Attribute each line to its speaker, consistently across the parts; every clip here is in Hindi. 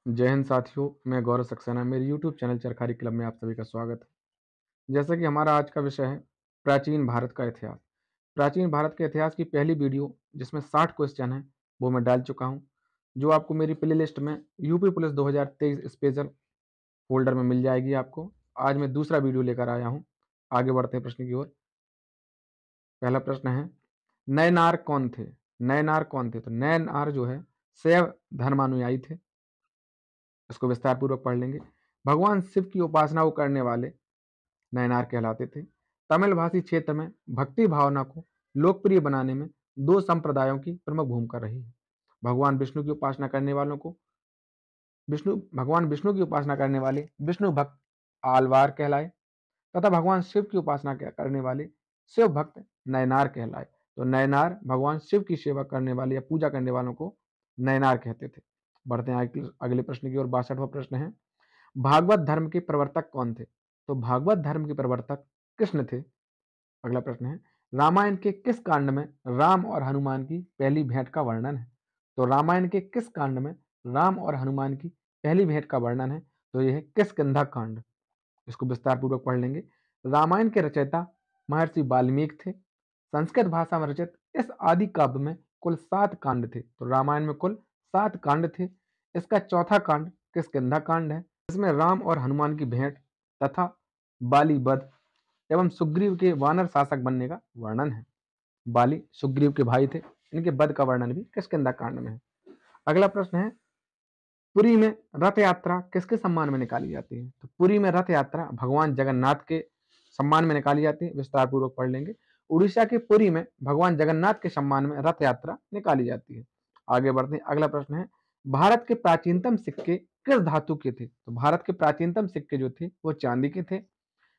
Speaker 1: जय हिंद साथियों, मैं गौरव सक्सेना। मेरे यूट्यूब चैनल चरखारी क्लब में आप सभी का स्वागत है। जैसा कि हमारा आज का विषय है प्राचीन भारत का इतिहास। प्राचीन भारत के इतिहास की पहली वीडियो जिसमें 60 क्वेश्चन है वो मैं डाल चुका हूं, जो आपको मेरी प्ले लिस्ट में यूपी पुलिस 2023 स्पेशल फोल्डर में मिल जाएगी। आपको आज मैं दूसरा वीडियो लेकर आया हूँ। आगे बढ़ते हैं प्रश्न की ओर। पहला प्रश्न है, नयनार कौन थे? नयनार कौन थे? तो नयनार जो है शैव धर्मानुयायी थे। इसको विस्तार पूर्वक पढ़ लेंगे। भगवान शिव की उपासना को करने वाले नयनार कहलाते थे। तमिल भाषी क्षेत्र में भक्ति भावना को लोकप्रिय बनाने में दो संप्रदायों की प्रमुख भूमिका रही है। भगवान विष्णु की उपासना करने वालों को भगवान विष्णु की उपासना करने वाले विष्णु भक्त आलवार कहलाए तथा भगवान शिव की उपासना करने वाले शिव भक्त नयनार कहलाए। तो नयनार भगवान शिव की सेवा करने वाले या पूजा करने वालों को नयनार कहते थे। बढ़ते हैं अगले प्रश्न की ओर। 62वां प्रश्न है, भागवत धर्म के प्रवर्तक कौन थे? तो भागवत धर्म के प्रवर्तक कृष्ण थे। अगला प्रश्न है, रामायण के किस कांड में राम और हनुमान की पहली भेंट का वर्णन है? तो रामायण के किस कांड में राम और हनुमान की पहली भेंट का वर्णन है? तो यह है किष्किंधा कांड। इसको विस्तार पूर्वक पढ़ लेंगे। रामायण के रचयिता महर्षि वाल्मीकि थे। संस्कृत भाषा में रचित इस आदि काव्य में कुल 7 कांड थे। तो रामायण में कुल 7 कांड थे। इसका चौथा कांड किष्किंधा कांड है। इसमें राम और हनुमान की भेंट तथा बाली वध एवं सुग्रीव के वानर शासक बनने का वर्णन है। बाली सुग्रीव के भाई थे। इनके वध का वर्णन भी किष्किंधा कांड में है। अगला प्रश्न है, पुरी में रथ यात्रा किसके सम्मान में निकाली जाती है? तो पुरी में रथ यात्रा भगवान जगन्नाथ के सम्मान में निकाली जाती है। विस्तार पूर्वक पढ़ लेंगे। उड़ीसा के पुरी में भगवान जगन्नाथ के सम्मान में रथ यात्रा निकाली जाती है। आगे बढ़ते हैं। अगला प्रश्न है, भारत के प्राचीनतम सिक्के किस धातु के थे? तो भारत के प्राचीनतम सिक्के जो थे वो चांदी के थे।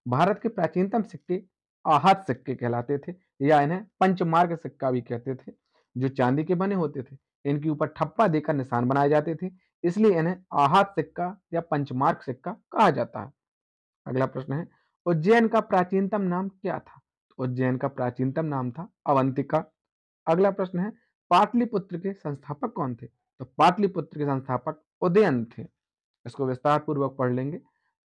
Speaker 1: भारत के प्राचीनतम सिक्के आहत सिक्के कहलाते थे, या इन्हें पंचमार्ग सिक्का भी कहते थे, जो चांदी के बने होते थे। इनके ऊपर ठप्पा देकर निशान बनाए जाते थे, इसलिए इन्हें आहत सिक्का या पंचमार्ग सिक्का कहा जाता है। अगला प्रश्न है, उज्जैन का प्राचीनतम नाम क्या था? तो उज्जैन का प्राचीनतम नाम था अवंतिका। अगला प्रश्न है, पाटलिपुत्र के संस्थापक कौन थे? तो पाटलिपुत्र के संस्थापक उदयन थे। इसको विस्तार पूर्वक पढ़ लेंगे।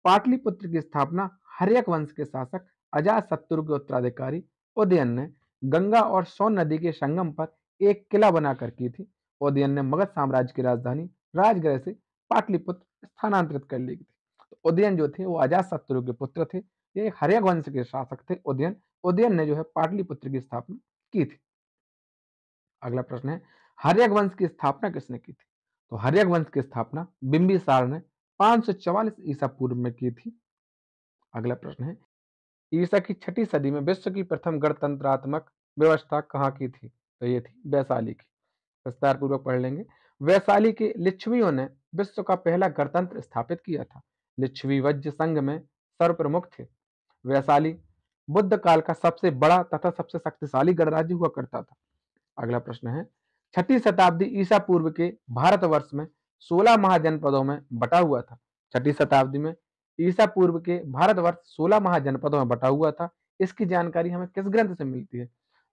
Speaker 1: पाटलिपुत्र की स्थापना हर्यक वंश के शासक अजातशत्रु के उत्तराधिकारी उदयन ने गंगा और सोन नदी के संगम पर एक किला बनाकर की थी। उदयन ने मगध साम्राज्य की राजधानी राजगृह से पाटलिपुत्र स्थानांतरित कर ली थी। तो उदयन जो थे वो अजातशत्रु के पुत्र थे। ये हर्यक वंश के शासक थे उदयन। उदयन ने जो है पाटलिपुत्र की स्थापना की थी। अगला प्रश्न है, हर्यक वंश की स्थापना किसने की थी? तो हर्यक वंश की स्थापना बिंबिसार ने 544 ईसा पूर्व में की थी। अगला प्रश्न है, ईसा की 6ठी सदी में विश्व की प्रथम गणतंत्रात्मक व्यवस्था कहाँ की थी? तो ये थी वैशाली की। विस्तार पूर्वक पढ़ लेंगे। वैशाली के लिच्छवियों ने विश्व का पहला गणतंत्र स्थापित किया था। लिच्छवी वज्र संघ में सर्वप्रमुख थे। वैशाली बुद्ध काल का सबसे बड़ा तथा सबसे शक्तिशाली गणराज्य हुआ करता था। अगला प्रश्न है, 6ठी शताब्दी ईसा पूर्व के भारतवर्ष में 16 महाजनपदों में बटा हुआ था। 6ठी शताब्दी में ईसा पूर्व के भारतवर्ष 16 महाजनपदों में बटा हुआ था। इसकी जानकारी हमें किस ग्रंथ से मिलती है?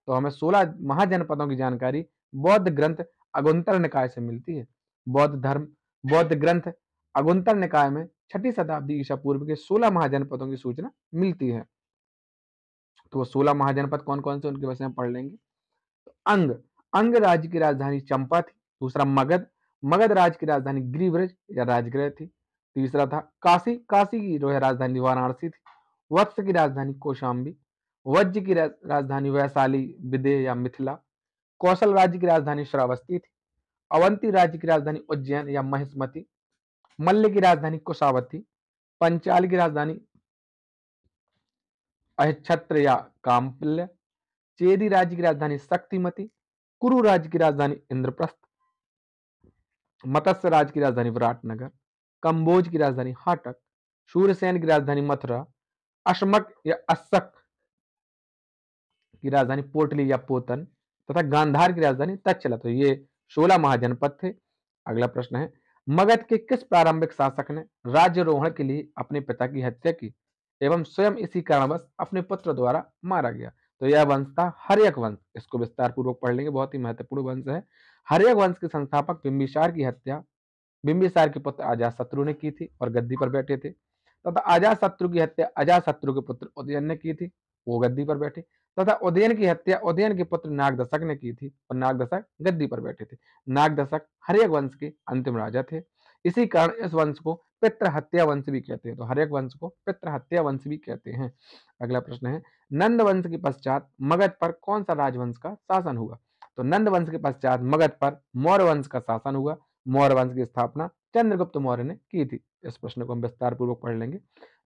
Speaker 1: तो हमें 16 महाजनपदों की जानकारी बौद्ध ग्रंथ अगुंतर निकाय से मिलती है। बौद्ध ग्रंथ अगुंतर निकाय में 6ठी शताब्दी ईसा पूर्व के 16 महाजनपदों की सूचना मिलती है। तो वो 16 महाजनपद कौन कौन से उनके बारे में पढ़ लेंगे। अंग अंग राज्य की राजधानी चंपा थी। दूसरा मगध मगध राज्य की राजधानी गिरिव्रज या राजगृह थी। तीसरा था काशी काशी की जो है राजधानी वाराणसी थी। वत्स की राजधानी कौशाम्बी। वज्र की राजधानी वैशाली विदेह या मिथिला। कौशल राज्य की राजधानी श्रावस्ती थी। अवंती राज्य की राजधानी उज्जैन या महिष्मति। मल्ल की राजधानी कुशावती। पंचाल की राजधानी अहिच्छत्र या काम्पल्य। चेदी राज्य की राजधानी शक्तिमती। कुरु राज्य की राजधानी इंद्रप्रस्थ। मत्स्य राज्य की राजधानी विराटनगर। कंबोज की राजधानी हाटक। शूरसेन की राजधानी मथुरा। अशमक या अशक की राजधानी पोटली या पोतन तथा गांधार की राजधानी तक्षशिला। तो ये 16 महाजनपद थे। अगला प्रश्न है, मगध के किस प्रारंभिक शासक ने राज्यारोहण के लिए अपने पिता की हत्या की एवं स्वयं इसी कारणवश अपने पुत्र द्वारा मारा गया? तो यह वंश था हर्यक वंश। इसको विस्तार पूर्वक पढ़ लेंगे, बहुत ही महत्वपूर्ण वंश है। हर्यक वंश के संस्थापक बिंबिसार की हत्या बिंबिसार की पुत्र अजातशत्रु ने की थी और गद्दी पर बैठे थे, तथा अजातशत्रु की हत्या अजातशत्रु के पुत्र उदयन ने की थी, वो गद्दी पर बैठे, तथा उदयन की हत्या उदयन के पुत्र नागदशक ने की थी और नागदशक गद्दी पर बैठे थे। नागदशक हर्यक वंश के अंतिम राजा थे। इसी कारण इस वंश को पितृहत्या वंश भी कहते हैं। तो हर्यक वंश को पितृहत्या वंश भी कहते हैं। अगला प्रश्न है, नंद वंश के पश्चात मगध पर कौन सा राजवंश का शासन हुआ? तो नंद वंश के पश्चात मगध पर मौर्य वंश का शासन हुआ। मौर्य वंश की स्थापना चंद्रगुप्त मौर्य ने की थी। इस प्रश्न को हम विस्तार पूर्वक पढ़ लेंगे।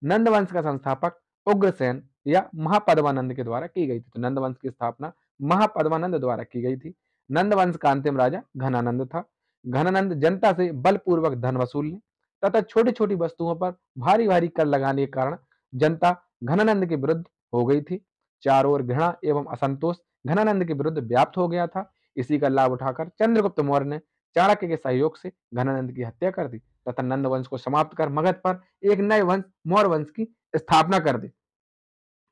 Speaker 1: नंद वंश का संस्थापक उग्रसेन या महापद्मानंद के द्वारा की गई थी। तो नंद वंश की स्थापना महापद्मानंद द्वारा की गई थी। नंद वंश का अंतिम राजा घनानंद था। घनानंद जनता से बलपूर्वक धन वसूलने तथा छोटी छोटी वस्तुओं पर भारी भारी कर लगाने के कारण जनता घनानंद के विरुद्ध हो गई थी। चारों ओर घृणा एवं असंतोष घनानंद के विरुद्ध व्याप्त हो गया था। इसी का लाभ उठाकर चंद्रगुप्त मौर्य ने चाणक्य के सहयोग से घनानंद की हत्या कर दी तथा नंद वंश को समाप्त कर मगध पर एक नए वंश मौर्य वंश की स्थापना कर दी।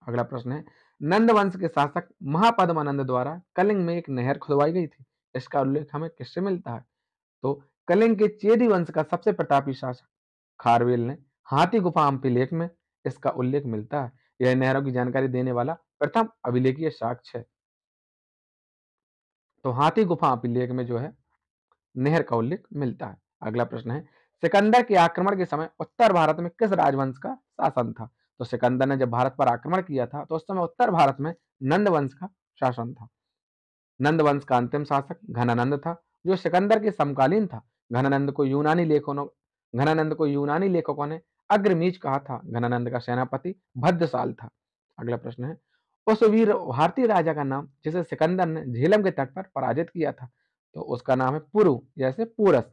Speaker 1: अगला प्रश्न है, नंद वंश के शासक महापद्मानंद द्वारा कलिंग में एक नहर खुदवाई गई थी। इसका उल्लेख हमें किससे मिलता है? तो कलिंग के चेदी वंश का सबसे प्रतापी शासक खारवेल ने हाथी गुफा अभिलेख में इसका उल्लेख मिलता है। यह नहरों की जानकारी देने वाला प्रथम अभिलेखीय साक्ष्य है। तो हाथी गुफा अभिलेख में जो है नहर का उल्लेख मिलता है। अगला प्रश्न है, सिकंदर के आक्रमण के समय उत्तर भारत में किस राजवंश का शासन था? तो सिकंदर ने जब भारत पर आक्रमण किया था तो उस समय उत्तर भारत में नंद वंश का शासन था। नंद वंश का अंतिम शासक घनानंद था, जो सिकंदर के समकालीन था। घनानंद को यूनानी लेखकों ने अग्रमीज कहा था। घनानंद का सेनापति भद्रसाल था। अगला प्रश्न है, उस वीर भारतीय राजा का नाम जिसे सिकंदर ने झेलम के तट पर पराजित किया था? तो उसका नाम है पुरु, जैसे पूरस।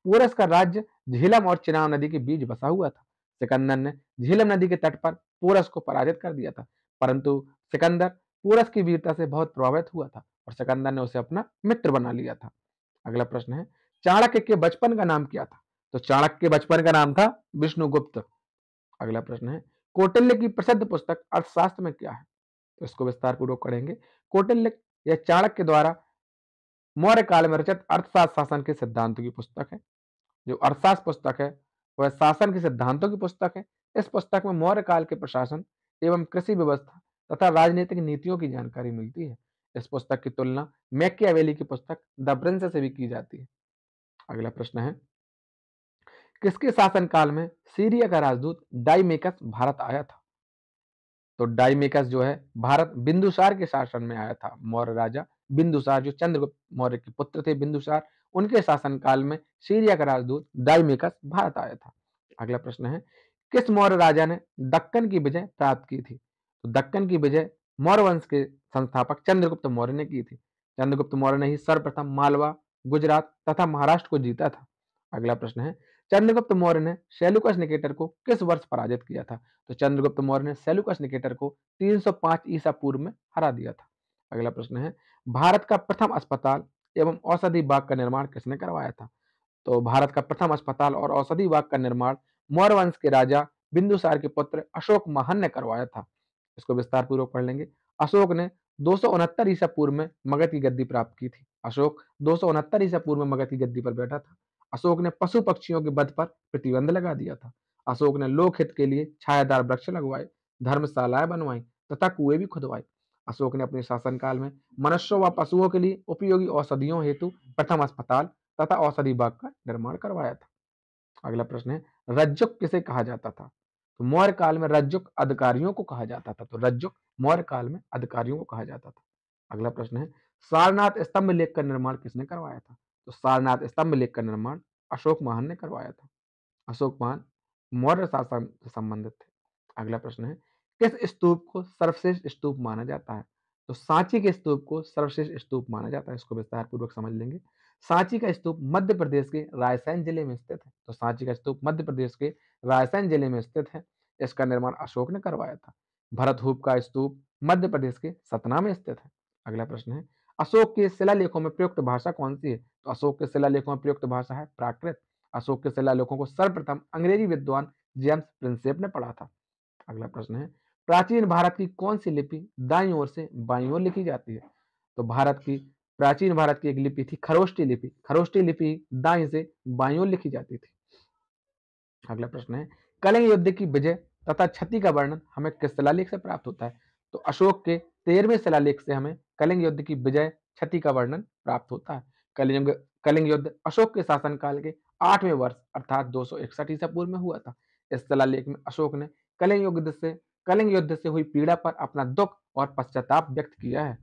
Speaker 1: पूरस का राज्य झेलम और चिनाब नदी के बीच बसा हुआ था। सिकंदर ने झेलम नदी के तट पर पूरस को पराजित कर दिया था, परंतु सिकंदर पूरस की वीरता से बहुत प्रभावित हुआ था और सिकंदर ने उसे अपना मित्र बना लिया था। अगला प्रश्न है, चाणक्य के बचपन का नाम क्या था? तो चाणक्य के बचपन का नाम था विष्णुगुप्त। अगला प्रश्न है, कौटिल्य की प्रसिद्ध पुस्तक अर्थशास्त्र में क्या है? तो इसको विस्तार पूर्वक पढ़ेंगे। कौटिल्य या चाणक्य द्वारा मौर्य काल में रचित अर्थशास्त्र शासन के सिद्धांतों की पुस्तक है। जो अर्थशास्त्र पुस्तक है वह शासन के सिद्धांतों की पुस्तक है। इस पुस्तक में मौर्य काल के प्रशासन एवं कृषि व्यवस्था तथा राजनीतिक नीतियों की जानकारी मिलती है। इस पुस्तक की तुलना मैकियावेली की पुस्तक द प्रिंस से भी की जाती है। अगला प्रश्न है, किसके शासनकाल में सीरिया का राजदूत डाइमेकस भारत आया था? तो डाइमेकस जो है भारत बिंदुसार के शासन में आया था। मौर्य राजा बिंदुसार जो चंद्रगुप्त मौर्य के पुत्र थे बिंदुसार, उनके शासनकाल में सीरिया का राजदूत डाइमेकस भारत आया था। अगला प्रश्न है, किस मौर्य राजा ने दक्कन की विजय प्राप्त की थी? तो दक्कन की विजय मौर्य वंश के संस्थापक चंद्रगुप्त मौर्य ने की थी। चंद्रगुप्त मौर्य ने ही सर्वप्रथम मालवा, गुजरात तथा महाराष्ट्र को जीता था। अगला प्रश्न है, चंद्रगुप्त मौर्य ने सेल्यूकस निकेटर को किस वर्ष पराजित किया था? तो चंद्रगुप्त मौर्य ने सेल्यूकस निकेटर को 305 ईसा पूर्व में हरा दिया था। अगला प्रश्न है, भारत का प्रथम अस्पताल एवं औषधि बाग का निर्माण किसने करवाया था? तो भारत का प्रथम अस्पताल और औषधि बाग का निर्माण मौर्य वंश के राजा बिंदुसार के पुत्र अशोक महान ने करवाया था। इसको विस्तार पूर्वक पढ़ लेंगे। अशोक ने 269 ईसा पूर्व में मगध की गद्दी प्राप्त की थी। अशोक 269 ईसा पूर्व में मगध की गद्दी पर बैठा था। अशोक ने पशु पक्षियों के वध पर प्रतिबंध लगा दिया था। अशोक ने लोक हित के लिए छायादार वृक्ष लगवाए, धर्मशालाएं बनवाई तथा कुएं भी खुदवाए। अशोक ने अपने शासनकाल में मनुष्यों व पशुओं के लिए उपयोगी औषधियों हेतु प्रथम अस्पताल तथा औषधि बाग का निर्माण करवाया था। अगला प्रश्न है, रज्जुक किसे कहा जाता था? तो मौर्य काल में रज्जुक अधिकारियों को कहा जाता था। तो रज्जुक मौर्य काल में अधिकारियों को कहा जाता था। अगला प्रश्न है, सारनाथ स्तंभ लेख का निर्माण किसने करवाया था? तो सारनाथ स्तंभ लेख का निर्माण अशोक महान ने करवाया था। अशोक महान मौर्य शासन से संबंधित थे। अगला प्रश्न है, किस स्तूप को सर्वश्रेष्ठ स्तूप माना जाता है? तो सांची के स्तूप को सर्वश्रेष्ठ स्तूप माना जाता है। इसको विस्तार पूर्वक समझ लेंगे। सांची का स्तूप मध्य प्रदेश के रायसेन जिले में स्थित है। तो सांची का स्तूप मध्य प्रदेश के रायसेन जिले में स्थित है। इसका निर्माण अशोक ने करवाया था। भरतहूप का स्तूप मध्य प्रदेश के सतना में स्थित है। अगला प्रश्न है, अशोक के शिलालेखों में प्रयुक्त भाषा कौन सी है? तो अशोक के शिलालेखों में प्रयुक्त भाषा है प्राकृत। अशोक के शिलालेखों को सर्वप्रथम अंग्रेजी विद्वान जेम्स प्रिंसेप ने पढ़ा था। अगला प्रश्न है, प्राचीन भारत की कौन सी लिपि दाईं ओर से बाईं ओर लिखी जाती है? तो भारत की प्राचीन भारत की एक लिपि थी खरोष्टी लिपि। खरोष्टी लिपि दाएं से बाईं ओर लिखी जाती थी। अगला प्रश्न है, कलिंग युद्ध की विजय तथा क्षति का वर्णन हमें किस शिलालेख से प्राप्त होता है? तो अशोक के 13वें शिलालेख से हमें कलिंग युद्ध की विजय क्षति का वर्णन प्राप्त होता है। कलिंग कलिंग युद्ध अशोक के शासनकाल के 8वें वर्ष अर्थात 261 ईसा पूर्व में हुआ था। इस शिलालेख में अशोक ने कलिंग युद्ध से हुई पीड़ा पर अपना दुख और पश्चाताप व्यक्त किया है।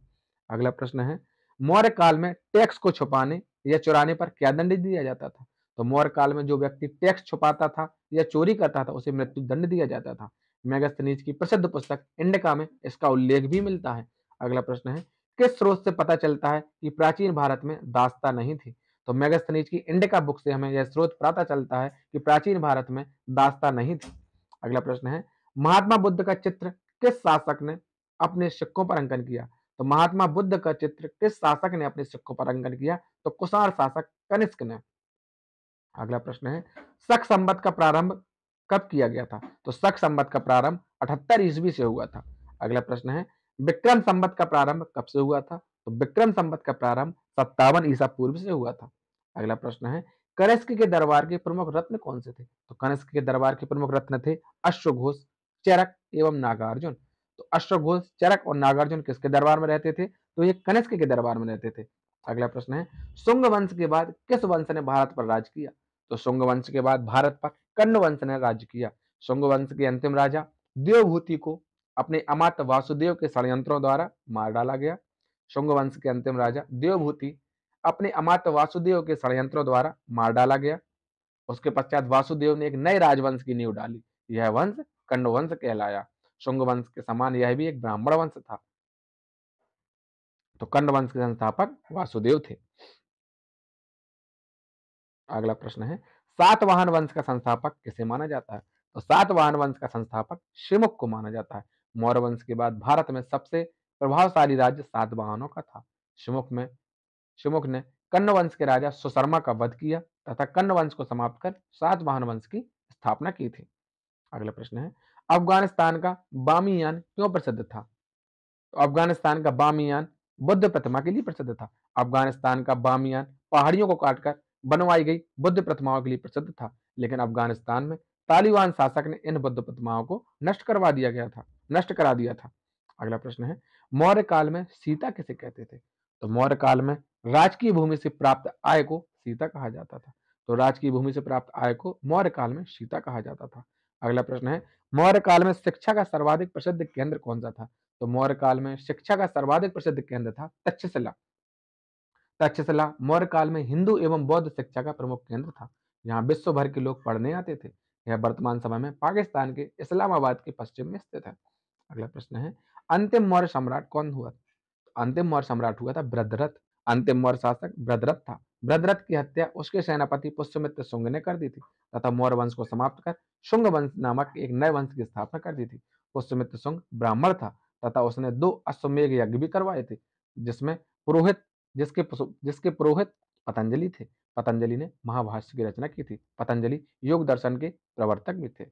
Speaker 1: अगला प्रश्न है, मौर्य काल में टैक्स को छुपाने या चुराने पर क्या दंड दिया जाता था? तो मौर्य काल में जो व्यक्ति टैक्स छुपाता था या चोरी करता था उसे मृत्यु दंड दिया जाता था। मेगास्थनीज की प्रसिद्ध पुस्तक इंडिका में इसका उल्लेख भी मिलता है। अगला प्रश्न है, किस स्रोत से पता चलता है कि प्राचीन भारत में दास्ता नहीं थी? तो मेगास्थनीज की इंडिका बुक से हमें यह स्रोत पता चलता है कि प्राचीन भारत में दास्ता नहीं थी। अगला प्रश्न है, महात्मा बुद्ध का चित्र किस शासक ने अपने सिक्कों पर अंकन किया? तो महात्मा बुद्ध का चित्र किस शासक ने अपने सिक्कों पर अंकन किया? तो कुषाण शासक कनिष्क ने। अगला प्रश्न है, शक संवत का प्रारंभ कब किया गया था? तो शक संवत का प्रारंभ 78 ईस्वी से हुआ था। अगला प्रश्न है, विक्रम संवत का प्रारंभ कब से हुआ था? तो विक्रम संवत का प्रारंभ 57 ईसा पूर्व से हुआ था। अगला प्रश्न है, कनिष्क के दरबार के प्रमुख रत्न कौन से थे? तो कनिष्क के दरबार के प्रमुख रत्न थे अश्वघोष, चरक एवं नागार्जुन। तो अश्वघोष, चरक और नागार्जुन किसके दरबार में रहते थे? तो ये कनिष्क के दरबार में रहते थे। अगला प्रश्न है, शुंग वंश के बाद किस वंश ने भारत पर राज किया? तो शुंग वंश के बाद भारत पर कर्ण वंश ने राज्य किया। शुंग वंश के अंतिम राजा देवभूति को अपने अमात्य वासुदेव के षड्यंत्रों द्वारा मार डाला गया। शुंग वंश के अंतिम राजा देवभूति अपने अमात्य वासुदेव के षड्यंत्रों द्वारा मार डाला गया। उसके पश्चात वासुदेव ने एक नए राजवंश की नींव डाली। यह वंश कर्ण वंश कहलाया। शुंग वंश के समान यह भी एक ब्राह्मण वंश था। तो कर्ण वंश के संस्थापक वासुदेव थे। अगला प्रश्न है, सातवाहन वंश का संस्थापक किसे माना जाता है? तो सातवाहन वंश का संस्थापक शिमुक को माना जाता है। मौर्य वंश के बाद भारत में सबसे प्रभावशाली राज्य सातवाहनों का था। शिमुक ने कर्ण वंश के राजा सुशर्मा का वध किया तथा कर्ण वंश को समाप्त कर सातवाहन वंश की स्थापना की थी। अगला प्रश्न है, अफगानिस्तान का बामियान क्यों प्रसिद्ध था? तो अफगानिस्तान का बामियान बुद्ध प्रतिमा के लिए प्रसिद्ध था। अफगानिस्तान का बामियान पहाड़ियों को काटकर बनवाई गई बुद्ध प्रतिमाओं के लिए प्रसिद्ध था। लेकिन अफगानिस्तान में तालिबान शासक ने इन बुद्ध प्रतिमाओं को नष्ट करा दिया था। अगला प्रश्न है, मौर्य काल में सीता किसे कहते थे? तो मौर्य काल में राजकीय भूमि से प्राप्त आय को सीता कहा जाता था। तो राजकीय भूमि से प्राप्त आय को मौर्य काल में सीता कहा जाता था। अगला प्रश्न है, मौर्य काल में शिक्षा का सर्वाधिक प्रसिद्ध केंद्र कौन सा था? तो मौर्य काल में शिक्षा का सर्वाधिक प्रसिद्ध केंद्र था तक्षशिला। तक्षशिला मौर्य काल में हिंदू एवं बौद्ध शिक्षा का प्रमुख केंद्र था। यहाँ विश्व भर के लोग पढ़ने आते थे। यह वर्तमान समय में पाकिस्तान के इस्लामाबाद के पश्चिम में स्थित है। अगला प्रश्न है, अंतिम मौर्य सम्राट कौन हुआ? अंतिम मौर्य सम्राट हुआ था भद्रथ। अंतिम मौर्य शासक भद्रथ था। भद्रथ की हत्या उसके सेनापति पुष्यमित्र शुंग ने कर दी थी तथा मौर्य वंश को समाप्त कर शुंग वंश नामक एक नए वंश की स्थापना कर दी थी। पुष्यमित्र शुंग ब्राह्मण था तथा उसने 2 अश्वमेध यज्ञ भी करवाए थे, जिसमें पुरोहित जिसके पुरोहित पतंजलि थे। पतंजलि ने महाभाष्य की रचना की थी। पतंजलि योग दर्शन के प्रवर्तक भी थे।